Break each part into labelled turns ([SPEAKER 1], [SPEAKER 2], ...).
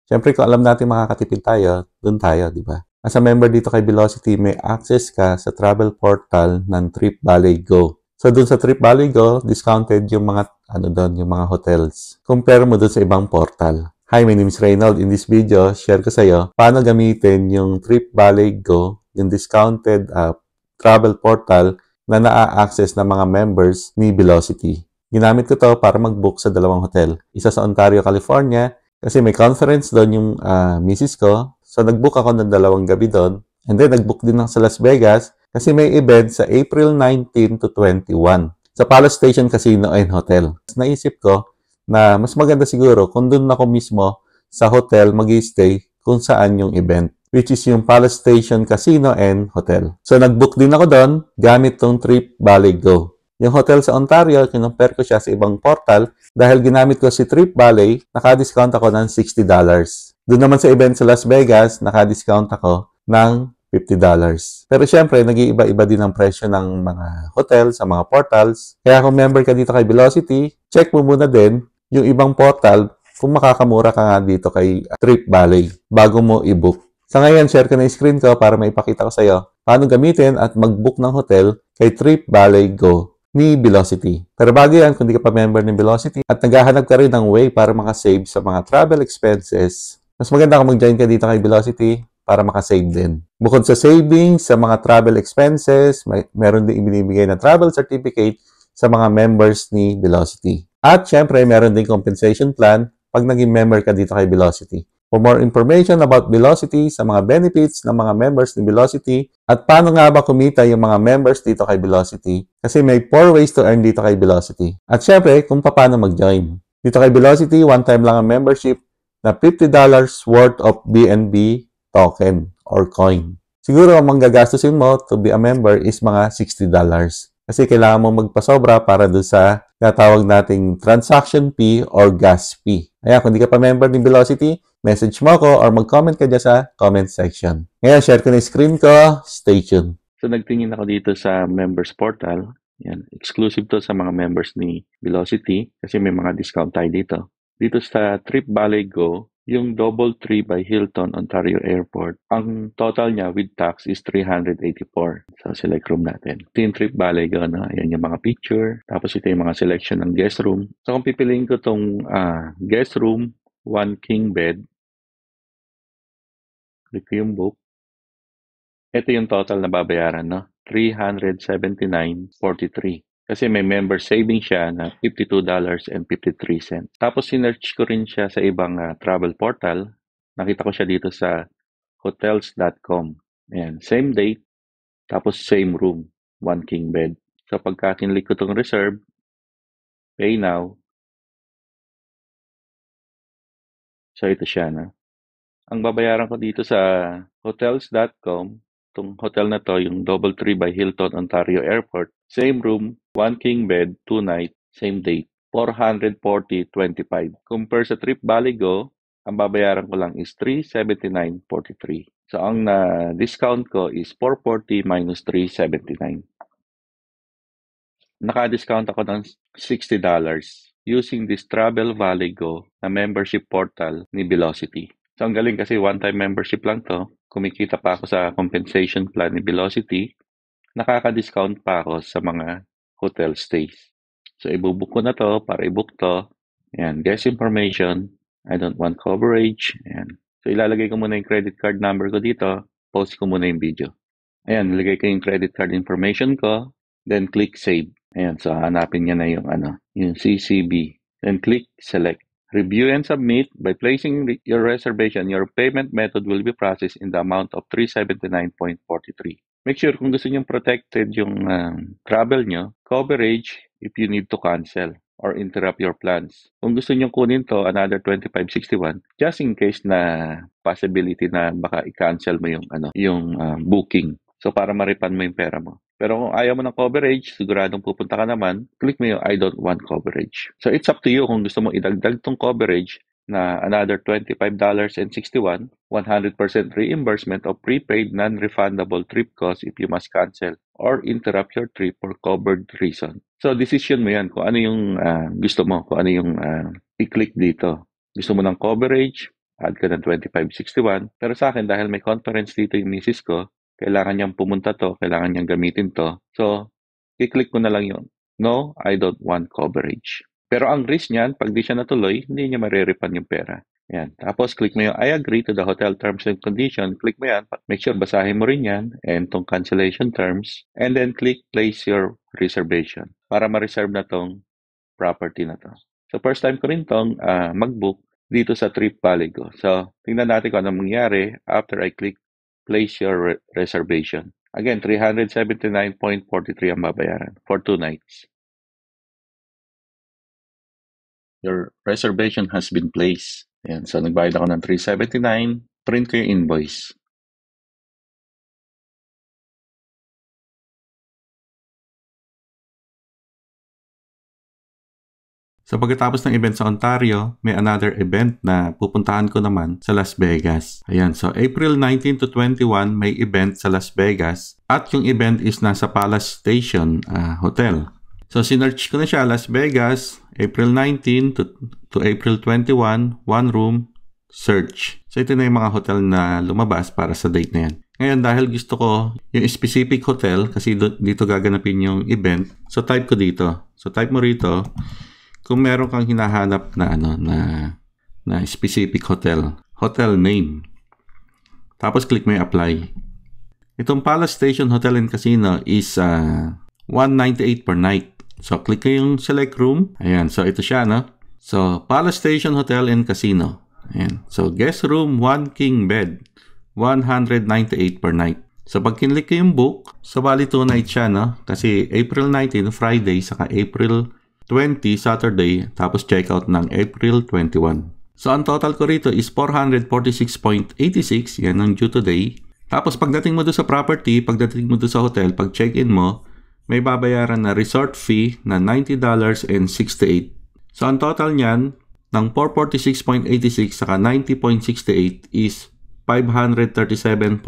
[SPEAKER 1] Siyempre, kung alam natin makakatipid tayo, dun tayo, di ba? As a member dito kay Velocity, may access ka sa travel portal ng Trip Valley Go. So, dun sa Trip Valley Go, discounted yung mga, yung mga hotels. Compare mo dun sa ibang portal. Hi, my name is Reynald. In this video, share ko sa iyo paano gamitin yung Trip Valley Go, yung discounted travel portal na na-access ng mga members ni Velocity. Ginamit ko to para mag-book sa dalawang hotel. Isa sa Ontario, California, kasi may conference doon yung misis ko. So, nag-book ako ng 2 gabi doon. And then, nag-book din ako sa Las Vegas kasi may event sa April 19 to 21 sa Palace Station Casino and Hotel. Naisip ko na mas maganda siguro kung doon ako mismo sa hotel mag-stay kung saan yung event, which is yung Palace Station Casino and Hotel. So, nag-book din ako doon gamit tong Trip Valley Go. Yung hotel sa Ontario, kinumpare ko siya sa ibang portal dahil ginamit ko si Trip Valley, naka-discount ako ng $60. Doon naman sa event sa Las Vegas, naka-discount ako ng $50. Pero syempre, nag-iiba-iba din ang presyo ng mga hotel sa mga portals. Kaya kung member ka dito kay Velocity, check mo muna din yung ibang portal kung makakamura ka nga dito kay Trip Valley bago mo i-book. Sa ngayon, share ko na yung screen ko para maipakita ko sa iyo paano gamitin at mag-book ng hotel kay Trip Valley Go ni Velocity. Pero bago yan, kung di ka pa member ng Velocity at naghahanap ka rin ng way para makasave sa mga travel expenses, mas maganda kung mag-join ka dito kay Velocity para makasave din. Bukod sa saving sa mga travel expenses, meron din ibinibigay na travel certificate sa mga members ni Velocity. At syempre, meron din compensation plan pag naging member ka dito kay Velocity. For more information about Velocity, sa mga benefits ng mga members ni Velocity, at paano nga ba kumita yung mga members dito kay Velocity, kasi may 4 ways to earn dito kay Velocity. At syempre, kung paano mag-join. Dito kay Velocity, one time lang ang membership na $50 worth of BNB token or coin. Siguro ang manggagastusin mo to be a member is mga $60. Kasi kailangan mo magpasobra para doon sa natawag nating transaction fee or gas fee. Kaya kung di ka pa member ng Velocity, message mo ako or mag-comment ka dyan sa comment section. Ngayon, share ko na yung screen ko. Stay tuned. So, nagtingin ako dito sa members portal. Yan. Exclusive to sa mga members ni Velocity kasi may mga discount tayo dito. Dito sa Trip Valley Go, yung DoubleTree by Hilton, Ontario Airport, ang total niya with tax is $384. So, select room natin. Ito yung Trip Valley Go, no? Ayan yung mga picture. Tapos ito yung mga selection ng guest room. So, kung pipiliin ko itong guest room, 1 king bed, click yung book. Ito yung total na babayaran, no? $379.43. Kasi may member saving siya na $52.53. Tapos sinearch ko rin siya sa ibang travel portal. Nakita ko siya dito sa hotels.com. Ayan, same date, tapos same room, 1 king bed. So pagka kinlik ko itong reserve, pay now. So ito siya, no? Ang babayaran ko dito sa hotels.com, itong hotel na to, yung DoubleTree by Hilton, Ontario Airport, same room, 1 king bed, 2 night, same date, $440.25. Compare sa Trip Valley Go, ang babayaran ko lang is $379.43. So, ang discount ko is $440 minus $379. Naka-discount ako ng $60 using this Travel Valley Go na membership portal ni Velocity. So, ang galing kasi one-time membership lang to. Kumikita pa ako sa compensation plan ni Velocity. Nakaka-discount pa ako sa mga hotel stays. So, ibubook ko na to para i-book to. Ayan, guest information. I don't want coverage. Ayan. So, ilalagay ko muna yung credit card number ko dito. Post ko muna yung video. Ayan, nilagay ko yung credit card information ko. Then, click save. Ayan, so hanapin niya na yung CCB. Then, click select. Review and submit. By placing your reservation, your payment method will be processed in the amount of $379.43. Make sure kung gusto nyo protected yung travel nyo, coverage if you need to cancel or interrupt your plans. Kung gusto nyo kunin to, another $25.61, just in case na possibility na baka i-cancel mo yung booking. So, para ma-refund mo yung pera mo. Pero kung ayaw mo ng coverage, siguradong pupunta ka naman, click mo yung I don't want coverage. So, it's up to you kung gusto mo idagdag tong coverage na another $25.61, 100% reimbursement of prepaid non-refundable trip costs if you must cancel or interrupt your trip for covered reason. So, decision mo yan kung ano yung gusto mo, kung ano yung i-click dito. Gusto mo ng coverage, add ka ng 2561. Pero sa akin, dahil may conference dito yung misis ko, kailangan niyang pumunta to, kailangan niyang gamitin to. So, i-click ko na lang yun. No, I don't want coverage. Pero ang risk niyan, pag di siya natuloy, hindi niya marerefund yung pera. Yan. Tapos, click mo yung I agree to the hotel terms and conditions. Click mo yan. Make sure basahin mo rin yan and tong cancellation terms. And then, click place your reservation para ma-reserve na tong property na to. So, first time ko rin tong mag-book dito sa Trip Valley Go. So, tingnan natin kung ano mangyari after I click place your reservation. Again, 379.43 ang babayaran for 2 nights. Your reservation has been placed. Ayan, so nagbayad ako ng 379. Print ko yung invoice. So pagkatapos ng event sa Ontario, may another event na pupuntahan ko naman sa Las Vegas. Ayan, so April 19 to 21 may event sa Las Vegas at yung event is nasa Palace Station Hotel. So sinearch ko na siya, Las Vegas, April 19 to April 21, one room, search. So ito na yung mga hotel na lumabas para sa date na yan. Ngayon, dahil gusto ko yung specific hotel, kasi dito gaganapin yung event, so type ko dito. So type mo rito, kung meron kang hinahanap na na specific hotel name. Tapos click mo yung apply. Itong Palace Station Hotel and Casino is $198 per night. So click ko yung select room. Ayan, so ito siya, no? So Palace Station Hotel and Casino. Ayan. So guest room, 1 king bed, $198 per night. So pag kinlik ko yung book, so bali 2 nights siya, no? Kasi April 19 Friday saka April 20 Saturday, tapos checkout ng April 21. So ang total ko rito is 446.86, yan ang due today. Tapos pagdating mo doon sa property, pagdating mo doon sa hotel, pag check-in mo, may babayaran na resort fee na $90.68. So ang total niyan ng 446.86 saka 90.68 is 537.54.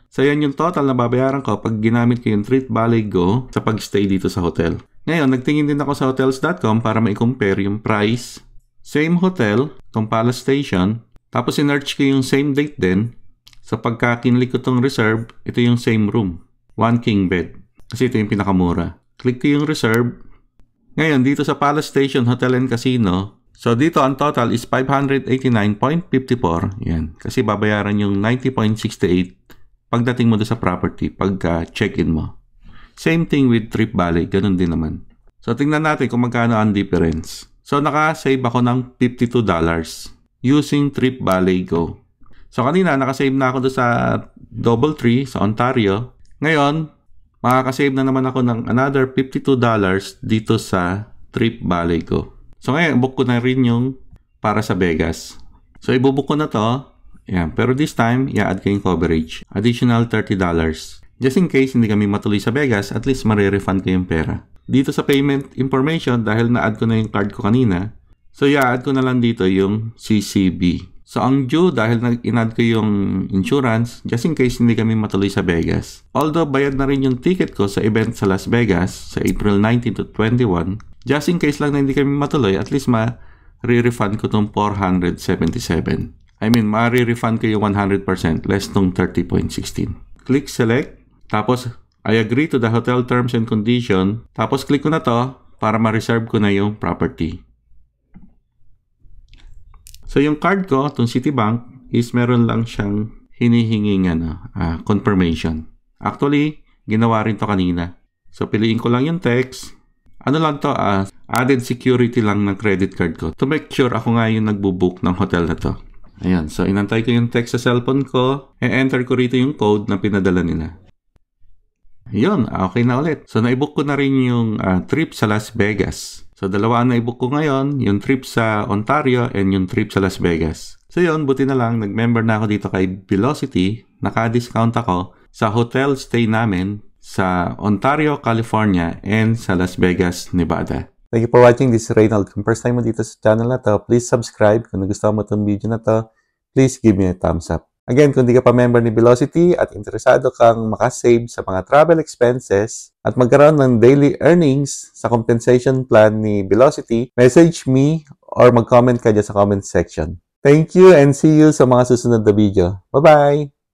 [SPEAKER 1] So yan yung total na babayaran ko pag ginamit ko yung Trip Valley Go sa pag-stay dito sa hotel. Ngayon, nagtingin din ako sa hotels.com para ma-compare yung price. Same hotel, itong Palace Station. Tapos sinearch ko yung same date din. So pagka kinlik ko itong reserve, ito yung same room. 1 king bed. Kasi ito yung pinakamura. Click ko yung reserve. Ngayon, dito sa Palace Station Hotel and Casino, so dito ang total is 589.54. Yan. Kasi babayaran yung 90.68 pagdating mo doon sa property, pagka check-in mo. Same thing with Trip Valley, ganun din naman. So tingnan natin kung magkano ang difference. So naka-save ako ng $52 using Trip Valley Go. So kanina naka-save na ako doon sa DoubleTree sa Ontario. Ngayon, makaka-save na naman ako ng another $52 dito sa Trip Valley Go. So ngayon, book ko na rin yung para sa Vegas. So ibubook ko na to. Yan. Pero this time, i-add ko yung coverage. Additional $30. Just in case hindi kami matuloy sa Vegas, at least marirefund ko yung pera. Dito sa payment information, dahil na-add ko na yung card ko kanina, so i-add ko na lang dito yung CCB. So ang due, dahil in-add ko yung insurance, just in case hindi kami matuloy sa Vegas. Although bayad na rin yung ticket ko sa event sa Las Vegas sa April 19 to 21, just in case lang na hindi kami matuloy, at least ma-refund ko itong 477. I mean, ma-refund ko yung 100% less tong 30.16. Click select. Tapos, I agree to the hotel terms and condition. Tapos, click ko na to para ma-reserve ko na yung property. So, yung card ko, itong Citibank, is meron lang siyang hinihinging confirmation. Actually, ginawa rin to kanina. So, piliin ko lang yung text. Ano lang to, added security lang ng credit card ko to make sure ako nga yung nagbubook ng hotel na to. Ayan, so inantay ko yung text sa cellphone ko, e-enter ko rito yung code na pinadala nila. Yun, okay na ulit. So, naibook ko na rin yung trip sa Las Vegas. So, dalawa ang naibook ko ngayon, yung trip sa Ontario and yung trip sa Las Vegas. So, yun, buti na lang, nag-member na ako dito kay Velocity. Naka-discount ako sa hotel stay namin sa Ontario, California and sa Las Vegas, Nevada. Thank you for watching. This is Reynald. Kung first time mo dito sa channel na to, please subscribe. Kung nagustuhan mo itong video na to, please give me a thumbs up. Again, kung di ka pa member ni Velocity at interesado kang makasave sa mga travel expenses at magkaroon ng daily earnings sa compensation plan ni Velocity, message me or mag-comment ka dyan sa comment section. Thank you and see you sa mga susunod na video. Bye-bye!